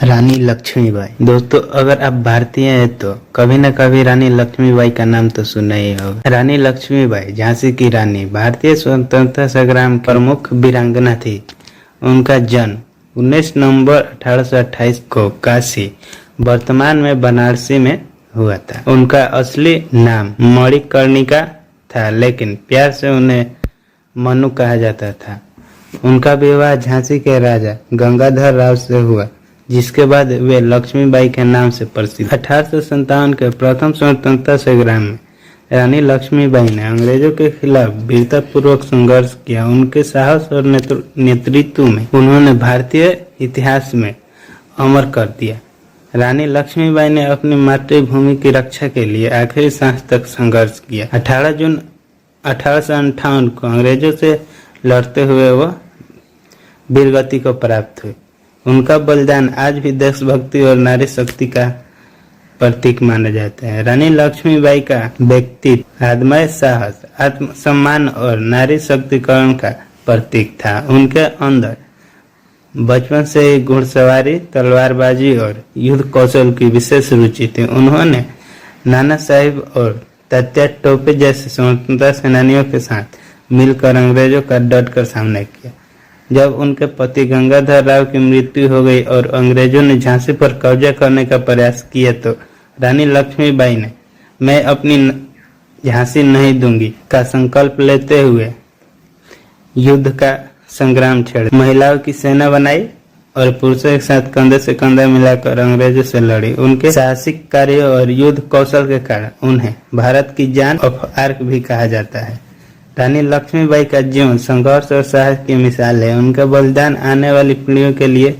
रानी लक्ष्मीबाई। दोस्तों, अगर आप भारतीय हैं तो कभी न कभी रानी लक्ष्मीबाई का नाम तो सुना ही होगा। रानी लक्ष्मीबाई झांसी की रानी, भारतीय स्वतंत्रता संग्राम प्रमुख वीरांगना थी। उनका जन्म 19 नवंबर 1828 को काशी, वर्तमान में बनारसी में हुआ था। उनका असली नाम मणिकर्णिका था, लेकिन प्यार से उन्हें मनु कहा जाता था। उनका विवाह झांसी के राजा गंगाधर राव से हुआ, जिसके बाद वे लक्ष्मीबाई के नाम से प्रसिद्ध। 1857 के प्रथम स्वतंत्रता संग्राम में रानी लक्ष्मीबाई ने अंग्रेजों के खिलाफ वीरतापूर्वक संघर्ष किया। उनके साहस और नेतृत्व में उन्होंने भारतीय इतिहास में अमर कर दिया। रानी लक्ष्मीबाई ने अपनी मातृभूमि की रक्षा के लिए आखिरी सांस तक संघर्ष किया। 18 जून 1858 को अंग्रेजों से लड़ते हुए वह वीरगति को प्राप्त हुई। उनका बलिदान आज भी देशभक्ति और नारी शक्ति का प्रतीक माना जाता है। रानी लक्ष्मीबाई का व्यक्तित्व आदमय साहस, आत्मसम्मान और नारी शक्तिकरण का प्रतीक था। उनके अंदर बचपन से ही घुड़सवारी, तलवारबाजी और युद्ध कौशल की विशेष रुचि थी। उन्होंने नाना साहिब और तात्या टोपे जैसे स्वतंत्रता सेनानियों के साथ मिलकर अंग्रेजों का डटकर सामना किया। जब उनके पति गंगाधर राव की मृत्यु हो गई और अंग्रेजों ने झांसी पर कब्जा करने का प्रयास किया, तो रानी लक्ष्मीबाई ने मैं अपनी झांसी नहीं दूंगी का संकल्प लेते हुए युद्ध का संग्राम छेड़ा। महिलाओं की सेना बनाई और पुरुषों के साथ कंधे से कंधा मिलाकर अंग्रेजों से लड़ी। उनके साहसिक कार्यों और युद्ध कौशल के कारण उन्हें भारत की जान ऑफ आर्क भी कहा जाता है। रानी लक्ष्मीबाई का जीवन संघर्ष और साहस की मिसाल है। उनका बलिदान आने वाली पीढ़ियों के लिए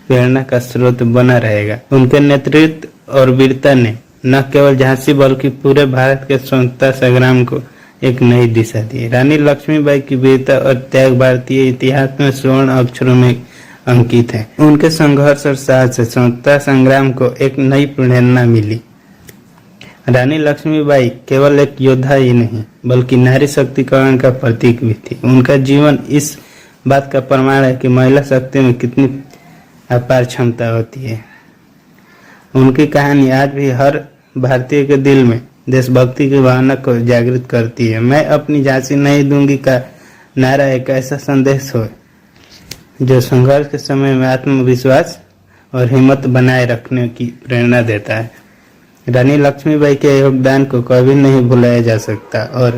प्रेरणा का स्रोत बना रहेगा। उनके नेतृत्व और वीरता ने न केवल झांसी बल्कि पूरे भारत के स्वतंत्रता संग्राम को एक नई दिशा दी। रानी लक्ष्मीबाई की वीरता और त्याग भारतीय इतिहास में स्वर्ण अक्षरों में अंकित है। उनके संघर्ष और साहस से स्वतंत्रता संग्राम को एक नई प्रेरणा मिली। रानी लक्ष्मीबाई केवल एक योद्धा ही नहीं बल्कि नारी शक्तिकरण का प्रतीक भी थी। उनका जीवन इस बात का प्रमाण है कि महिला शक्ति में कितनी अपार क्षमता होती है। उनकी कहानी आज भी हर भारतीय के दिल में देशभक्ति की भावना को जागृत करती है। मैं अपनी झांसी नहीं दूंगी का नारा एक ऐसा संदेश हो जो संघर्ष के समय में आत्मविश्वास और हिम्मत बनाए रखने की प्रेरणा देता है। रानी लक्ष्मीबाई के योगदान को कभी नहीं भुलाया जा सकता और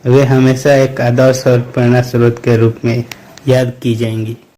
वे हमेशा एक आदर्श और प्रेरणा स्रोत के रूप में याद की जाएंगी।